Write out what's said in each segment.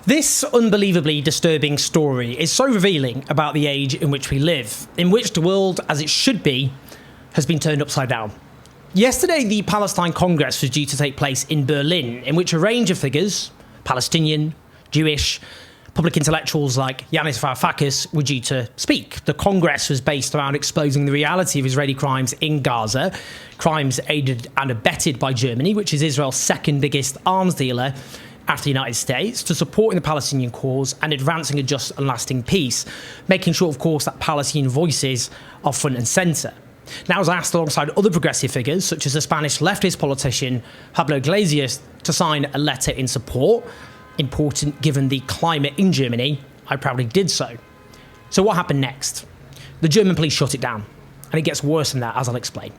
This unbelievably disturbing story is so revealing about the age in which we live, in which the world, as it should be, has been turned upside down. Yesterday, the Palestine Congress was due to take place in Berlin, in which a range of figures, Palestinian, Jewish, public intellectuals like Yanis Varoufakis were due to speak. The Congress was based around exposing the reality of Israeli crimes in Gaza, crimes aided and abetted by Germany, which is Israel's second biggest arms dealer after the United States, to supporting the Palestinian cause and advancing a just and lasting peace, making sure, of course, that Palestinian voices are front and centre. Now, I was asked alongside other progressive figures, such as the Spanish leftist politician Pablo Iglesias, to sign a letter in support. Important given the climate in Germany, I proudly did so. So what happened next? The German police shut it down, and it gets worse than that, as I'll explain.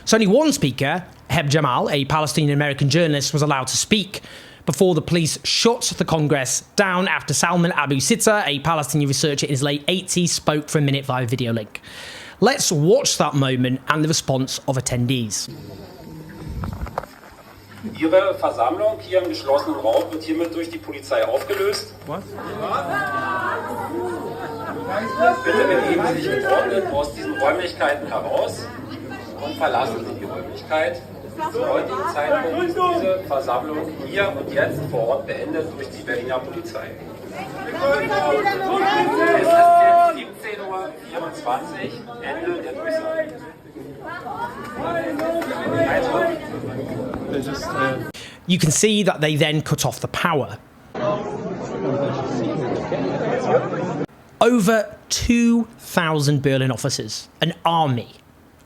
So only one speaker, Heb Jamal, a Palestinian-American journalist, was allowed to speak before the police shut the Congress down after Salman Abu Sitta, a Palestinian researcher in his late 80s, spoke for a minute via video link. Let's watch that moment and the response of attendees. Ihre Versammlung hier im geschlossenen Raum wird hiermit durch die Polizei aufgelöst. Was? Bitte begeben Sie sich geordnet aus diesen Räumlichkeiten heraus und verlassen Sie die Räumlichkeit. Zum heutigen Zeitpunkt ist diese Versammlung hier und jetzt vor Ort beendet durch die Berliner Polizei. Es ist jetzt 17:24 Uhr, Ende der Durchsage. You can see that they then cut off the power. Over 2,000 Berlin officers, an army,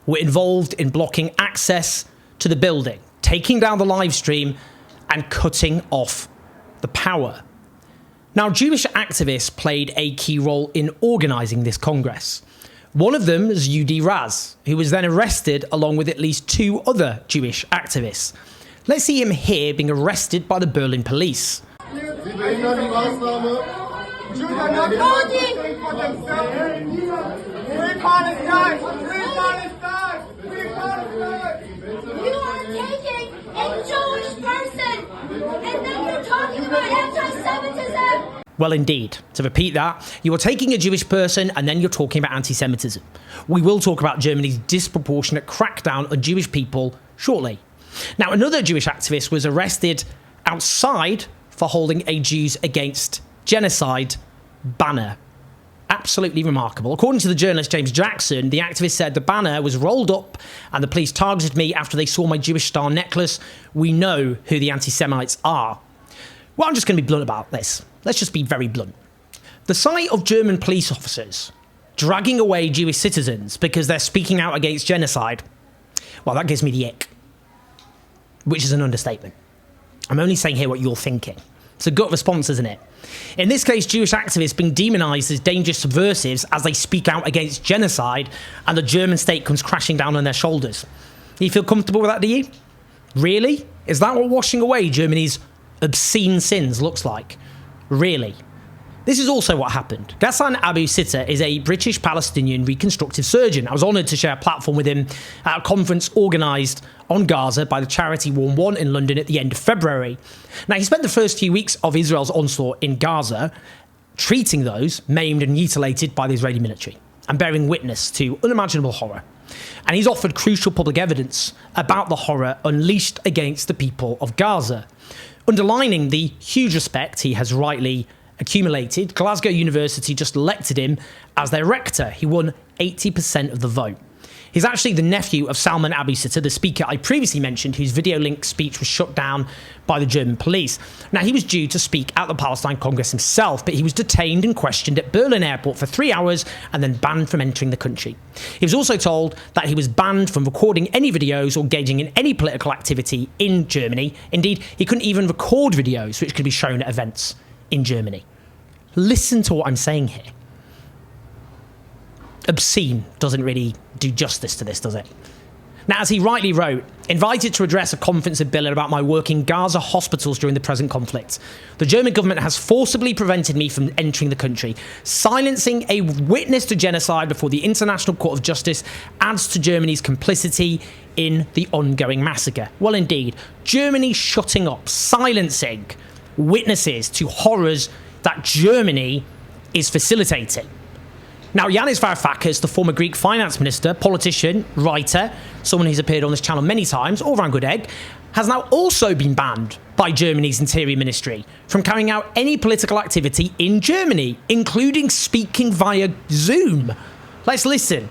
were involved in blocking access to the building, taking down the live stream and cutting off the power. Now, Jewish activists played a key role in organising this Congress. One of them is Yehudi Raz, who was then arrested along with at least two other Jewish activists. Let's see him here being arrested by the Berlin police. Well, indeed. To repeat that, you are taking a Jewish person and then you're talking about anti-Semitism. We will talk about Germany's disproportionate crackdown on Jewish people shortly. Now, another Jewish activist was arrested outside for holding a Jews Against Genocide banner. Absolutely remarkable. According to the journalist James Jackson, the activist said the banner was rolled up and the police targeted me after they saw my Jewish star necklace. We know who the anti-Semites are. Well, I'm just going to be blunt about this. Let's just be very blunt. The sight of German police officers dragging away Jewish citizens because they're speaking out against genocide, well, that gives me the ick, which is an understatement. I'm only saying here what you're thinking. It's a gut response, isn't it? In this case, Jewish activists being demonised as dangerous subversives as they speak out against genocide, and the German state comes crashing down on their shoulders. Do you feel comfortable with that, do you? Really? Is that what washing away Germany's obscene sins looks like? Really? This is also what happened. Ghassan Abu Sitta is a British Palestinian reconstructive surgeon. I was honoured to share a platform with him at a conference organised on Gaza by the charity Warm One in London at the end of February. Now, he spent the first few weeks of Israel's onslaught in Gaza treating those maimed and mutilated by the Israeli military and bearing witness to unimaginable horror. And he's offered crucial public evidence about the horror unleashed against the people of Gaza. Underlining the huge respect he has rightly accumulated, Glasgow University just elected him as their rector. He won 80% of the vote. He's actually the nephew of Salman Abu Sitta, the speaker I previously mentioned, whose video link speech was shut down by the German police. Now, he was due to speak at the Palestine Congress himself, but he was detained and questioned at Berlin airport for 3 hours and then banned from entering the country. He was also told that he was banned from recording any videos or engaging in any political activity in Germany. Indeed, he couldn't even record videos which could be shown at events in Germany. Listen to what I'm saying here. Obscene doesn't really do justice to this, does it? Now, as he rightly wrote, invited to address a conference in Berlin about my work in Gaza hospitals during the present conflict, the German government has forcibly prevented me from entering the country. Silencing a witness to genocide before the International Court of Justice adds to Germany's complicity in the ongoing massacre. Well, indeed, Germany shutting up, silencing witnesses to horrors that Germany is facilitating. Now, Yanis Varoufakis, the former Greek finance minister, politician, writer, someone who's appeared on this channel many times, all-round good egg, has now also been banned by Germany's Interior Ministry from carrying out any political activity in Germany, including speaking via Zoom. Let's listen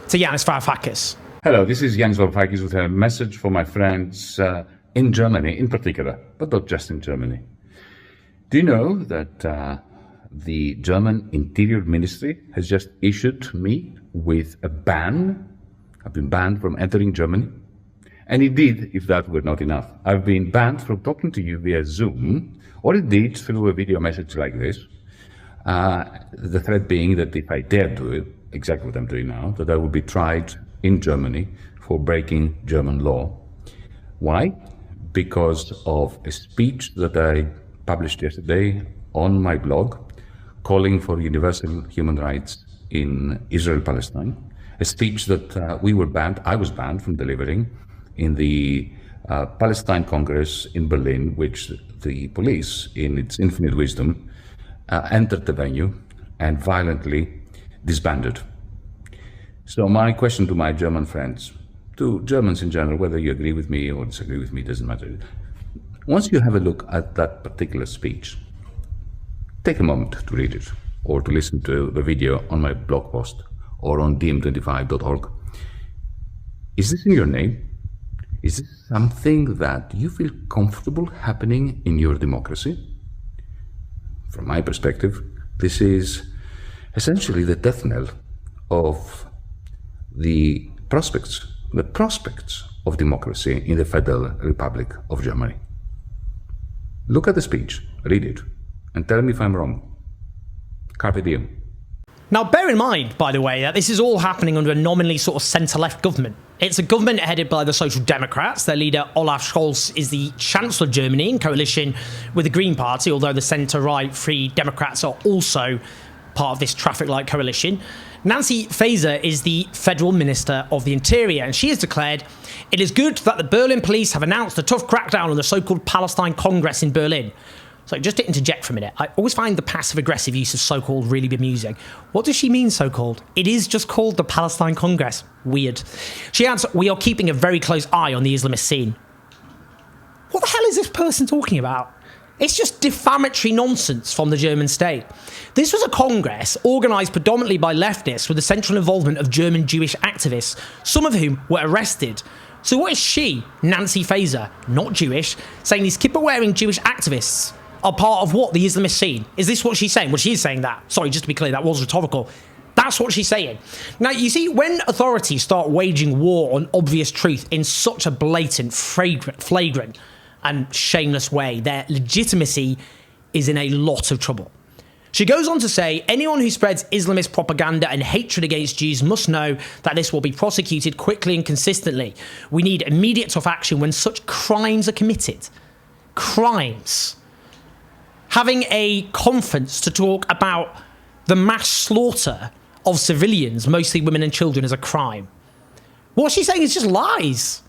to Yanis Varoufakis. Hello, this is Yanis Varoufakis with a message for my friends in Germany in particular, but not just in Germany. Do you know that the German Interior Ministry has just issued me with a ban? I've been banned from entering Germany. And indeed, if that were not enough, I've been banned from talking to you via Zoom, or indeed through a video message like this. The threat being that if I dare do it, exactly what I'm doing now, that I will be tried in Germany for breaking German law. Why? Because of a speech that I published yesterday on my blog calling for universal human rights in Israel-Palestine, a speech that I was banned from delivering in the Palestine Congress in Berlin, which the police, in its infinite wisdom, entered the venue and violently disbanded. So my question to my German friends, to Germans in general, whether you agree with me or disagree with me, doesn't matter. Once you have a look at that particular speech, take a moment to read it or to listen to the video on my blog post or on dm25.org. Is this in your name? Is this something that you feel comfortable happening in your democracy? From my perspective, this is essentially the death knell of the prospects of democracy in the Federal Republic of Germany. Look at the speech, read it, and tell me if I'm wrong. Carpe diem. Now, bear in mind, by the way, that this is all happening under a nominally sort of centre-left government. It's a government headed by the Social Democrats. Their leader, Olaf Scholz, is the Chancellor of Germany in coalition with the Green Party, although the centre-right Free Democrats are also part of this traffic light coalition. Nancy Faeser is the Federal Minister of the Interior, and she has declared it is good that the Berlin police have announced a tough crackdown on the so-called Palestine Congress in Berlin. So just to interject for a minute, I always find the passive-aggressive use of so-called really bemusing. What does she mean, so-called? It is just called the Palestine Congress. Weird. She adds, we are keeping a very close eye on the Islamist scene. What the hell is this person talking about? It's just defamatory nonsense from the German state. This was a congress organised predominantly by leftists with the central involvement of German Jewish activists, some of whom were arrested. So what is she, Nancy Faeser, not Jewish, saying these kippa-wearing Jewish activists are part of what, the Islamist scene? Is this what she's saying? Well, she is saying that. Sorry, just to be clear, that was rhetorical. That's what she's saying. Now, you see, when authorities start waging war on obvious truth in such a blatant, flagrant and shameless way, their legitimacy is in a lot of trouble. She goes on to say, anyone who spreads Islamist propaganda and hatred against Jews must know that this will be prosecuted quickly and consistently. We need immediate tough action when such crimes are committed. Crimes. Having a conference to talk about the mass slaughter of civilians, mostly women and children, as a crime. What she's saying is just lies.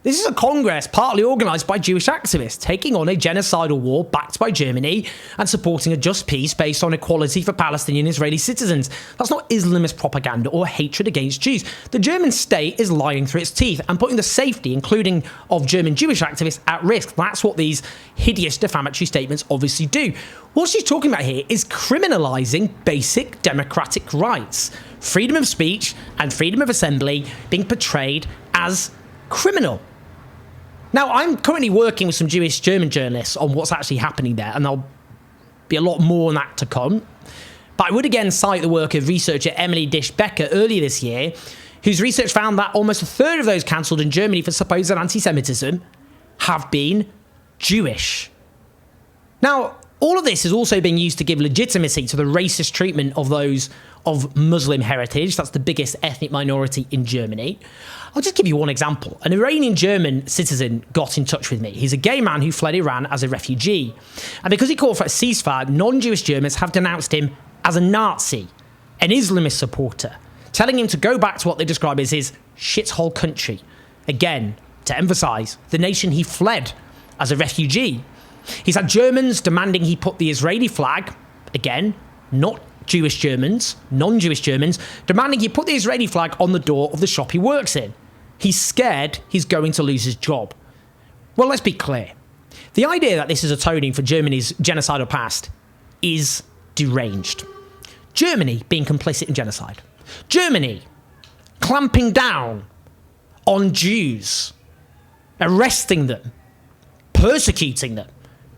This is a congress partly organised by Jewish activists, taking on a genocidal war backed by Germany and supporting a just peace based on equality for Palestinian Israeli citizens. That's not Islamist propaganda or hatred against Jews. The German state is lying through its teeth and putting the safety, including of German Jewish activists, at risk. That's what these hideous defamatory statements obviously do. What she's talking about here is criminalising basic democratic rights. Freedom of speech and freedom of assembly being portrayed as criminal. Now, I'm currently working with some Jewish German journalists on what's actually happening there, and there'll be a lot more on that to come. But I would again cite the work of researcher Emily Disch-Becker earlier this year, whose research found that almost a third of those cancelled in Germany for supposed anti-Semitism have been Jewish. Now, all of this is also being used to give legitimacy to the racist treatment of those of Muslim heritage. That's the biggest ethnic minority in Germany. I'll just give you one example. An Iranian German citizen got in touch with me. He's a gay man who fled Iran as a refugee. And because he called for a ceasefire, non-Jewish Germans have denounced him as a Nazi, an Islamist supporter, telling him to go back to what they describe as his shithole country. Again, to emphasise, the nation he fled as a refugee. He's had Germans demanding he put the Israeli flag, again, not Jewish Germans, non-Jewish Germans, demanding he put the Israeli flag on the door of the shop he works in. He's scared he's going to lose his job. Well, let's be clear. The idea that this is atoning for Germany's genocidal past is deranged. Germany being complicit in genocide. Germany clamping down on Jews, arresting them, persecuting them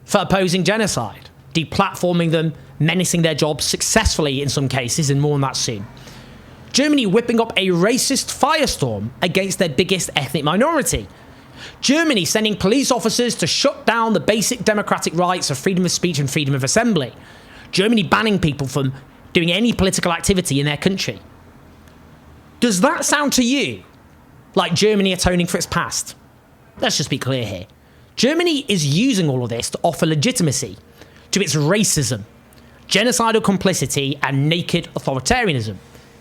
for opposing genocide, deplatforming them, menacing their jobs successfully in some cases, and more on that soon. Germany whipping up a racist firestorm against their biggest ethnic minority. Germany sending police officers to shut down the basic democratic rights of freedom of speech and freedom of assembly. Germany banning people from doing any political activity in their country. Does that sound to you like Germany atoning for its past? Let's just be clear here. Germany is using all of this to offer legitimacy to its racism, genocidal complicity, and naked authoritarianism.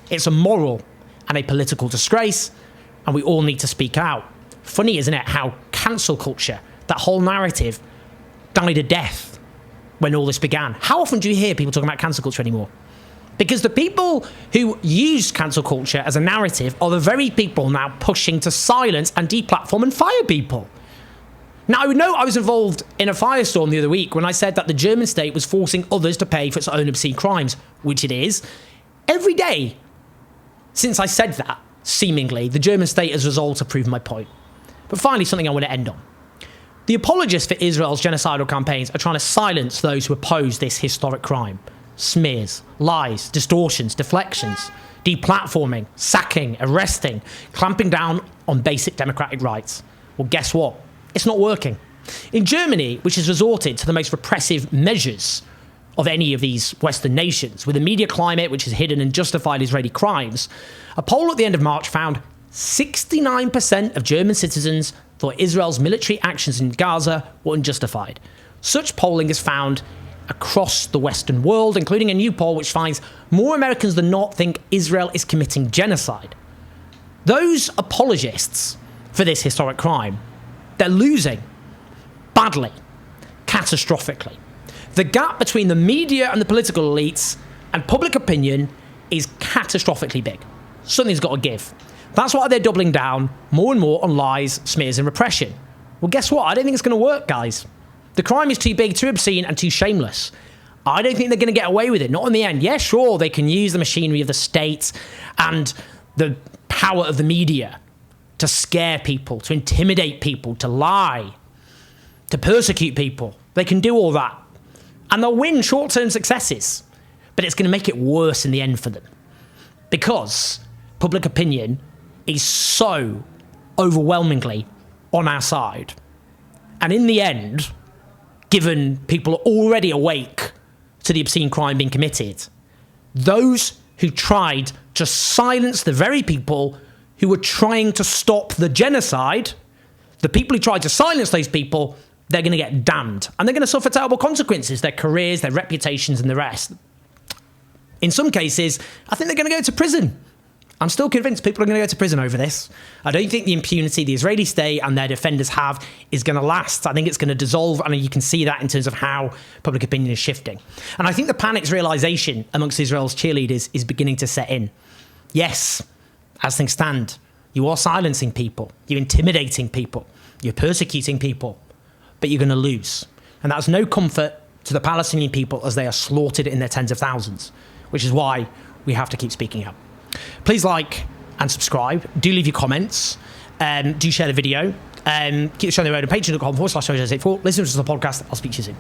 It's a moral and a political disgrace, and we all need to speak out. Funny, isn't it, how cancel culture, that whole narrative, died a death when all this began. How often do you hear people talking about cancel culture anymore? Because the people who use cancel culture as a narrative are the very people now pushing to silence and deplatform and fire people. Now, I know I was involved in a firestorm the other week when I said that the German state was forcing others to pay for its own obscene crimes, which it is. Every day since I said that, seemingly, the German state has resolved to prove my point. But finally, something I want to end on. The apologists for Israel's genocidal campaigns are trying to silence those who oppose this historic crime. Smears, lies, distortions, deflections, deplatforming, sacking, arresting, clamping down on basic democratic rights. Well, guess what? It's not working. In Germany, which has resorted to the most repressive measures of any of these Western nations, with a media climate which has hidden and justified Israeli crimes, a poll at the end of March found 69% of German citizens thought Israel's military actions in Gaza were unjustified. Such polling is found across the Western world, including a new poll which finds more Americans than not think Israel is committing genocide. Those apologists for this historic crime, they're losing badly, catastrophically. The gap between the media and the political elites and public opinion is catastrophically big. Something's got to give. That's why they're doubling down more and more on lies, smears, and repression. Well, guess what? I don't think it's going to work, guys. The crime is too big, too obscene, and too shameless. I don't think they're going to get away with it. Not in the end. Yeah, sure, they can use the machinery of the state and the power of the media to scare people, to intimidate people, to lie, to persecute people. They can do all that. And they'll win short-term successes. But it's going to make it worse in the end for them. Because public opinion is so overwhelmingly on our side. And in the end, given people are already awake to the obscene crime being committed, those who tried to silence the very people who were trying to stop the genocide, the people who tried to silence those people, they're going to get damned. And they're going to suffer terrible consequences, their careers, their reputations, and the rest. In some cases, I think they're going to go to prison. I'm still convinced people are going to go to prison over this. I don't think the impunity the Israeli state and their defenders have is going to last. I think it's going to dissolve, and you can see that in terms of how public opinion is shifting. And I think the panic's realisation amongst Israel's cheerleaders is beginning to set in. Yes, as things stand, you are silencing people, you're intimidating people, you're persecuting people, but you're going to lose. And that's no comfort to the Palestinian people as they are slaughtered in their tens of thousands, which is why we have to keep speaking up. Please like and subscribe. Do leave your comments. Do share the video. Keep showing the road on patreon.com/Jose84. Listen to the podcast. I'll speak to you soon.